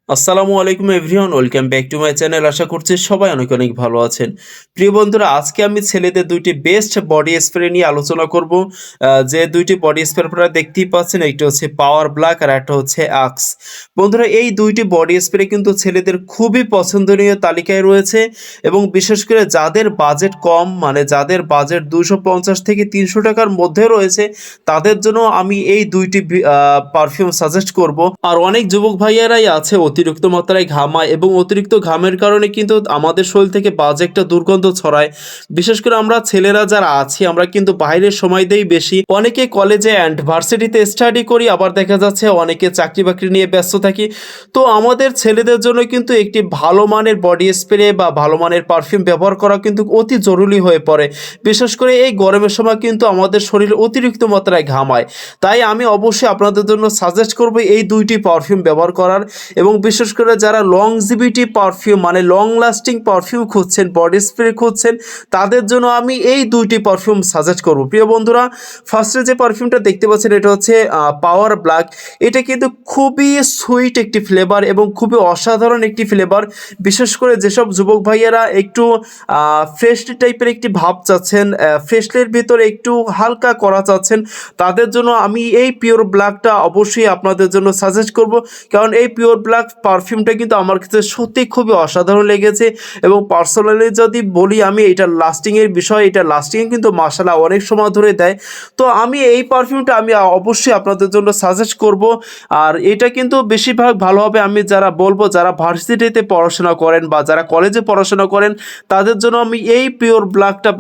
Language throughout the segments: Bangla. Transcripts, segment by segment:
আসসালামু আলাইকুম everyone, welcome back to my channel. আশা করছি সবাই অনেক অনেক ভালো আছেন। প্রিয় বন্ধুরা, আজকে আমি ছেলেদের দুইটি বেস্ট বডি স্প্রে নিয়ে আলোচনা করব। যে দুইটি বডি স্প্রে আপনারা দেখতেই পাচ্ছেন, একটা হচ্ছে পাওয়ার ব্ল্যাক আর একটা হচ্ছে আক্স। বন্ধুরা, এই দুইটি বডি স্প্রে কিন্তু ছেলেদের খুবই পছন্দনীয় তালিকায় রয়েছে এবং বিশেষ করে যাদের বাজেট কম, মানে যাদের বাজেট 250 থেকে 300 টাকার মধ্যে রয়েছে, তাদের জন্য আমি এই দুইটি পারফিউম সাজেস্ট করব। আর অনেক যুবক ভাইয়ারাই আছে অতিরিক্ত মাত্রায় ঘামায় এবং অতিরিক্ত ঘামের কারণে কিন্তু আমাদের শরীর থেকে বাজে একটা দুর্গন্ধ ছড়ায়। বিশেষ করে আমরা ছেলেরা যারা আছি, আমরা কিন্তু বাইরের সময় দেই বেশি। অনেকে কলেজে অ্যান্ড ভার্সিটিতে স্টাডি করি, আবার দেখা যাচ্ছে অনেকে চাকরি বাকরি নিয়ে ব্যস্ত থাকি। তো আমাদের ছেলেদের জন্য কিন্তু একটি ভালো মানের বডি স্প্রে বা ভালো মানের পারফিউম ব্যবহার করা কিন্তু অতি জরুরি হয়ে পড়ে। বিশেষ করে এই গরমের সময় কিন্তু আমাদের শরীর অতিরিক্ত মাত্রায় ঘামায়। তাই আমি অবশ্যই আপনাদের জন্য সাজেস্ট করব এই দুইটি পারফিউম ব্যবহার করার। এবং বিশেষ করে যারা লংজিভিটি পারফিউম, মানে লং লাস্টিং পারফিউম খুঁজছেন, বডি স্প্রে খুঁজছেন, তাদের জন্য আমি এই দুইটি পারফিউম সাজেস্ট করব। প্রিয় বন্ধুরা, ফার্স্টে যে পারফিউমটা দেখতে পাচ্ছেন, এটা হচ্ছে পাওয়ার ব্ল্যাক। এটা কিন্তু খুবই সুইট একটি ফ্লেভার এবং খুবই অসাধারণ একটি ফ্লেভার। বিশেষ করে যেসব যুবক ভাইয়েরা একটু ফ্রেশলি টাইপের একটি ভাব চাচ্ছেন, ফ্রেশলির ভিতরে একটু হালকা করা চাচ্ছেন, তাদের জন্য আমি এই পিওর ব্ল্যাকটা অবশ্যই আপনাদের জন্য সাজেস্ট করব। কারণ এই পিওর ব্ল্যাক পারফিউমটা কিন্তু আমার কাছে সত্যি খুবই অসাধারণ লেগেছে। এবং পার্সোনালি যদি বলি, আমি এটা লাস্টিংয়ের বিষয়, এটা লাস্টিংয়ে কিন্তু মাশাআল্লাহ অনেক সময় ধরে দেয়। তো আমি এই পারফিউমটা আমি অবশ্যই আপনাদের জন্য সাজেস্ট করব। আর এটা কিন্তু বেশিরভাগ ভালো হবে, আমি যারা বলবো যারা ভার্সিটিতে পড়াশোনা করেন বা যারা কলেজে পড়াশোনা করেন, তাদের জন্য আমি এই পিওর ব্ল্যাকটা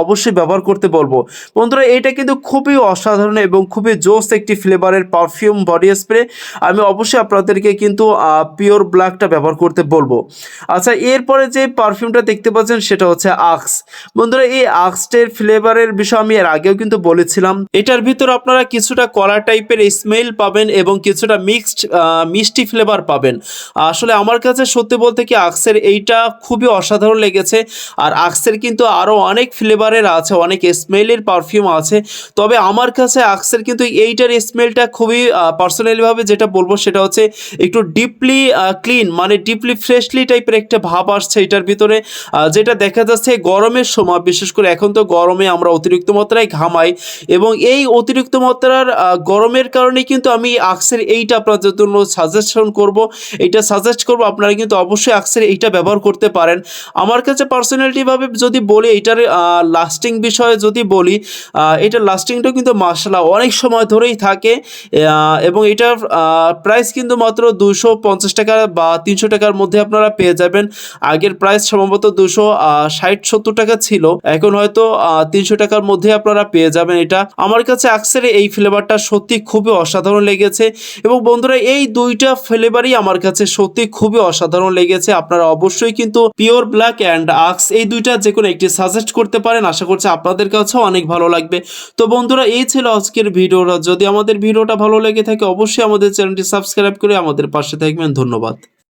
অবশ্যই ব্যবহার করতে বলবো। বন্ধুরা, এটা কিন্তু খুবই অসাধারণ এবং খুবই জোস একটি ফ্লেভারের পারফিউম বডি স্প্রে। আমি অবশ্যই আপনাদেরকে কিন্তু পিওর ব্ল্যাকটা ব্যবহার করতে বলবো। আচ্ছা, এরপরে যে পারফিউমটা দেখতে পাচ্ছেন, সেটা হচ্ছে আক্স। বন্ধুরা, এই আক্সটের ফ্লেভারের বিষয় আমি এর আগেও কিন্তু বলেছিলাম। এটার ভিতর আপনারা কিছুটা কলা টাইপের স্মেল পাবেন এবং কিছুটা মিক্সড মিষ্টি ফ্লেভার পাবেন। আসলে আমার কাছে সত্যি বলতে কি আক্সের এইটা খুবই অসাধারণ লেগেছে। আর আক্সের কিন্তু আরও অনেক ফ্লেভারের আছে, অনেক স্মেলের পারফিউম আছে। তবে আমার কাছে আক্সের কিন্তু এইটার স্মেলটা খুবই পার্সোনালিভাবে যেটা বলবো, সেটা হচ্ছে একটু ডিপলি ক্লিন, মানে ডিপলি ফ্রেশলি টাইপের একটা ভাব আসছে এটার ভিতরে। যেটা দেখা যাচ্ছে গরমের সময়, বিশেষ করে এখন তো গরমে আমরা অতিরিক্ত মাত্রায় ঘামাই এবং এই অতিরিক্ত মাত্রার গরমের কারণে কিন্তু আমি আক্সের এইটা আপনাদের জন্য সাজেশন করব, এইটা সাজেস্ট করব। আপনারা কিন্তু অবশ্যই আক্সের এইটা ব্যবহার করতে পারেন। আমার কাছে পার্সোনালিটিভাবে যদি বলি, এইটার লাস্টিং বিষয়ে যদি বলি, এটার লাস্টিংটা কিন্তু মাশাআল্লাহ অনেক সময় ধরেই থাকে। এবং এটার প্রাইস কিন্তু মাত্র 250 টাকা বা 300 টাকার মধ্যে আপনারা পেয়ে যাবেন। আগের প্রাইস সম্ভবত 260-70 টাকা ছিল, এখন হয়তো 300 টাকার মধ্যে আপনারা পেয়ে যাবেন। এটা আমার কাছে আক্সের এই ফ্লেভারটা সত্যি খুবই অসাধারণ লেগেছে। এবং বন্ধুরা, এই দুইটা ফ্লেভারই আমার কাছে সত্যি খুবই অসাধারণ লেগেছে। আপনারা অবশ্যই কিন্তু পিওর ব্ল্যাক অ্যান্ড আক্স এই দুইটা যে কোনো একটি সাজেস্ট করতে পারেন। আশা করছি আপনাদের কাছেও অনেক ভালো লাগবে। তো বন্ধুরা, এই ছিল আজকের ভিডিওটা। যদি আমাদের ভিডিওটা ভালো লেগে থাকে, অবশ্যই আমাদের চ্যানেলটি সাবস্ক্রাইব করে আমাদের পাশে থাকবেন। ধন্যবাদ।